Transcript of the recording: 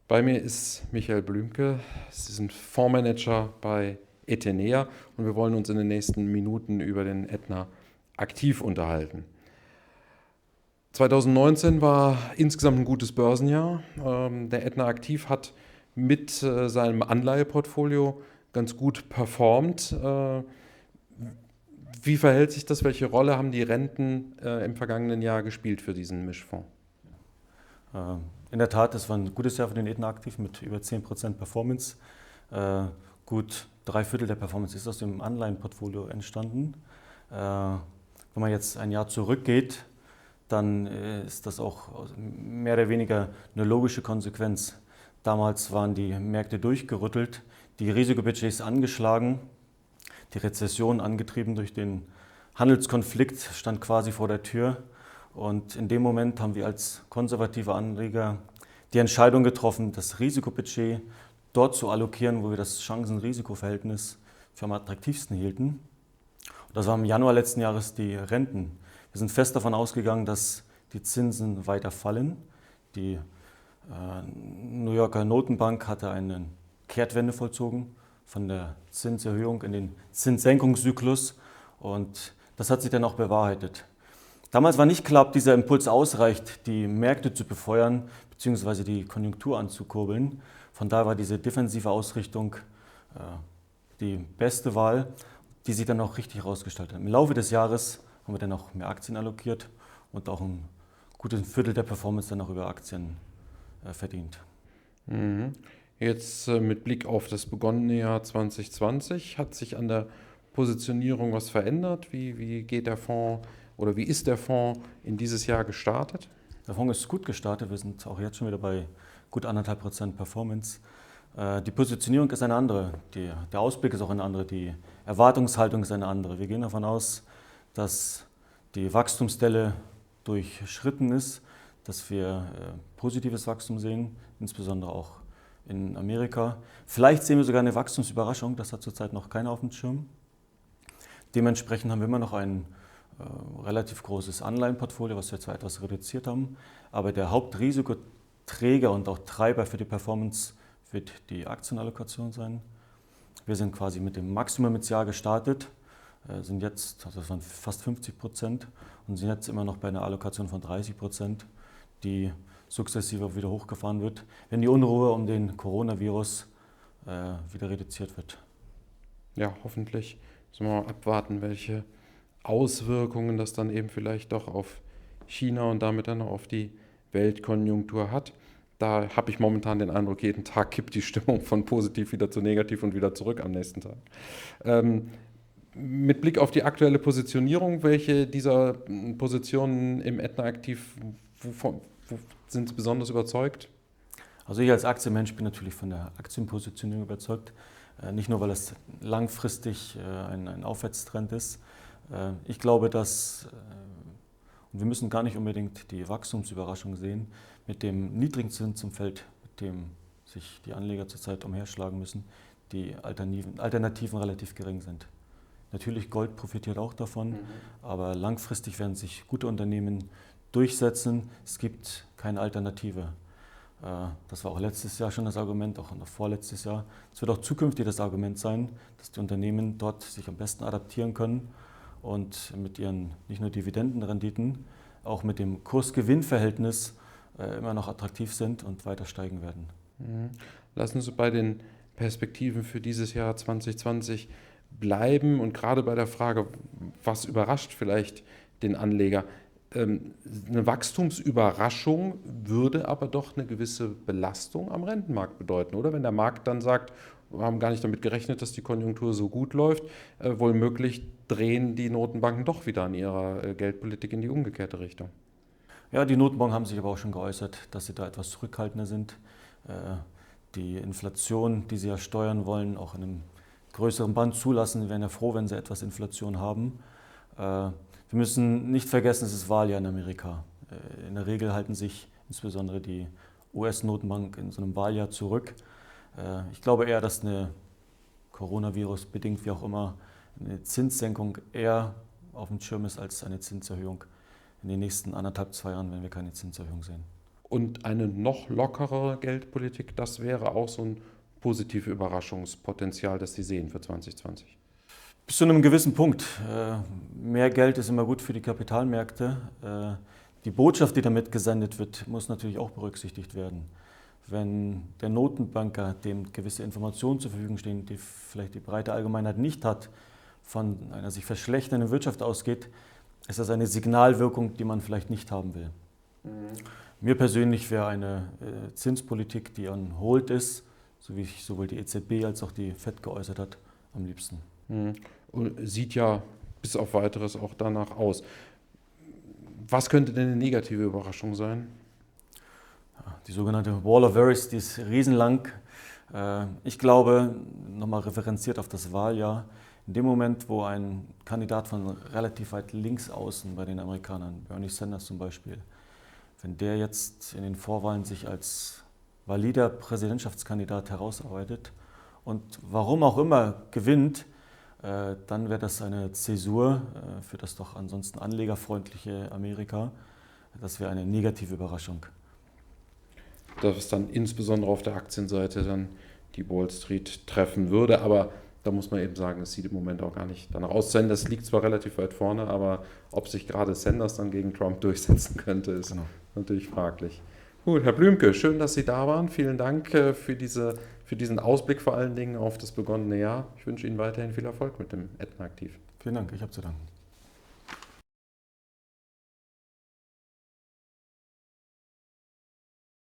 Bei mir ist Michael Blümke. Sie sind Fondsmanager bei Etenea und wir wollen uns in den nächsten Minuten über den Aetna aktiv unterhalten. 2019 war insgesamt ein gutes Börsenjahr. Der Aetna Aktiv hat mit seinem Anleiheportfolio ganz gut performt. Wie verhält sich das? Welche Rolle haben die Renten im vergangenen Jahr gespielt für diesen Mischfonds? In der Tat, es war ein gutes Jahr für den Aetna Aktiv mit über 10% Performance. Gut 3/4 der Performance ist aus dem Anleihenportfolio entstanden. Wenn man jetzt ein Jahr zurückgeht, dann ist das auch mehr oder weniger eine logische Konsequenz. Damals waren die Märkte durchgerüttelt, die Risikobudgets angeschlagen, die Rezession angetrieben durch den Handelskonflikt stand quasi vor der Tür. Und in dem Moment haben wir als konservative Anleger die Entscheidung getroffen, das Risikobudget dort zu allokieren, wo wir das Chancen-Risiko-Verhältnis für am attraktivsten hielten. Und das war im Januar letzten Jahres die Renten. Wir sind fest davon ausgegangen, dass die Zinsen weiter fallen. Die New Yorker Notenbank hatte eine Kehrtwende vollzogen von der Zinserhöhung in den Zinssenkungszyklus und das hat sich dann auch bewahrheitet. Damals war nicht klar, ob dieser Impuls ausreicht, die Märkte zu befeuern bzw. die Konjunktur anzukurbeln. Von daher war diese defensive Ausrichtung die beste Wahl, die sich dann auch richtig herausgestaltet hat. Im Laufe des Jahres haben wir dann auch mehr Aktien allokiert und auch ein gutes Viertel der Performance dann auch über Aktien verdient. Mhm. Jetzt mit Blick auf das begonnene Jahr 2020, hat sich an der Positionierung was verändert? Wie geht der Fonds oder wie ist der Fonds in dieses Jahr gestartet? Der Fonds ist gut gestartet, wir sind auch jetzt schon wieder bei gut 1,5% Performance. Die Positionierung ist eine andere, der Ausblick ist auch eine andere, die Erwartungshaltung ist eine andere. Wir gehen davon aus, dass die Wachstumsdelle durchschritten ist, dass wir positives Wachstum sehen, insbesondere auch in Amerika. Vielleicht sehen wir sogar eine Wachstumsüberraschung, das hat zurzeit noch keiner auf dem Schirm. Dementsprechend haben wir immer noch ein relativ großes Anleihenportfolio, was wir zwar etwas reduziert haben, aber der Hauptrisikoträger und auch Treiber für die Performance wird die Aktienallokation sein. Wir sind quasi mit dem Maximum ins Jahr gestartet, sind jetzt, also das waren fast 50% und sind jetzt immer noch bei einer Allokation von 30%, die sukzessive wieder hochgefahren wird, wenn die Unruhe um den Coronavirus wieder reduziert wird. Ja, hoffentlich. Müssen wir mal abwarten, welche Auswirkungen das dann eben vielleicht doch auf China und damit dann auch auf die Weltkonjunktur hat. Da habe ich momentan den Eindruck, jeden Tag kippt die Stimmung von positiv wieder zu negativ und wieder zurück am nächsten Tag. Mit Blick auf die aktuelle Positionierung, welche dieser Positionen im Aetna Aktiv, wo sind Sie besonders überzeugt? Also ich als Aktienmensch bin natürlich von der Aktienpositionierung überzeugt. Nicht nur, weil es langfristig ein Aufwärtstrend ist. Ich glaube, und wir müssen gar nicht unbedingt die Wachstumsüberraschung sehen, mit dem niedrigen Zinsumfeld, mit dem sich die Anleger zurzeit umherschlagen müssen, die Alternativen relativ gering sind. Natürlich Gold profitiert auch davon, aber langfristig werden sich gute Unternehmen durchsetzen. Es gibt keine Alternative. Das war auch letztes Jahr schon das Argument, auch noch vorletztes Jahr. Es wird auch zukünftig das Argument sein, dass die Unternehmen dort sich am besten adaptieren können und mit ihren nicht nur Dividendenrenditen, auch mit dem Kurs-Gewinn-Verhältnis immer noch attraktiv sind und weiter steigen werden. Lassen Sie bei den Perspektiven für dieses Jahr 2020 bleiben und gerade bei der Frage, was überrascht vielleicht den Anleger? Eine Wachstumsüberraschung würde aber doch eine gewisse Belastung am Rentenmarkt bedeuten, oder? Wenn der Markt dann sagt, wir haben gar nicht damit gerechnet, dass die Konjunktur so gut läuft, wohl drehen die Notenbanken doch wieder an ihrer Geldpolitik in die umgekehrte Richtung. Ja, die Notenbanken haben sich aber auch schon geäußert, dass sie da etwas zurückhaltender sind. Die Inflation, die sie ja steuern wollen, auch in einem größeren Band zulassen. Sie wären ja froh, wenn sie etwas Inflation haben. Wir müssen nicht vergessen, es ist Wahljahr in Amerika. In der Regel halten sich insbesondere die US-Notenbank in so einem Wahljahr zurück. Ich glaube eher, dass eine Coronavirus bedingt, wie auch immer, eine Zinssenkung eher auf dem Schirm ist als eine Zinserhöhung in den nächsten 1,5, 2 Jahren, wenn wir keine Zinserhöhung sehen. Und eine noch lockerere Geldpolitik, das wäre auch so ein positives Überraschungspotenzial, das Sie sehen für 2020. Bis zu einem gewissen Punkt. Mehr Geld ist immer gut für die Kapitalmärkte. Die Botschaft, die damit gesendet wird, muss natürlich auch berücksichtigt werden. Wenn der Notenbanker, dem gewisse Informationen zur Verfügung stehen, die vielleicht die breite Allgemeinheit nicht hat, von einer sich verschlechternden Wirtschaft ausgeht, ist das eine Signalwirkung, die man vielleicht nicht haben will. Mir persönlich wäre eine Zinspolitik, die on hold ist, so wie sich sowohl die EZB als auch die FED geäußert hat, am liebsten. Und sieht ja bis auf Weiteres auch danach aus. Was könnte denn eine negative Überraschung sein? Die sogenannte Wall of Worries, die ist riesenlang. Ich glaube, nochmal referenziert auf das Wahljahr, in dem Moment, wo ein Kandidat von relativ weit links außen bei den Amerikanern, Bernie Sanders zum Beispiel, wenn der jetzt in den Vorwahlen sich als valider Präsidentschaftskandidat herausarbeitet und warum auch immer gewinnt, dann wäre das eine Zäsur für das doch ansonsten anlegerfreundliche Amerika. Das wäre eine negative Überraschung. Dass dann insbesondere auf der Aktienseite dann die Wall Street treffen würde, aber da muss man eben sagen, es sieht im Moment auch gar nicht danach aus. Das liegt zwar relativ weit vorne, aber ob sich gerade Sanders dann gegen Trump durchsetzen könnte, ist natürlich fraglich. Gut, Herr Blümke, schön, dass Sie da waren. Vielen Dank für diesen Ausblick vor allen Dingen auf das begonnene Jahr. Ich wünsche Ihnen weiterhin viel Erfolg mit dem Aetna Aktiv. Vielen Dank, ich habe zu danken.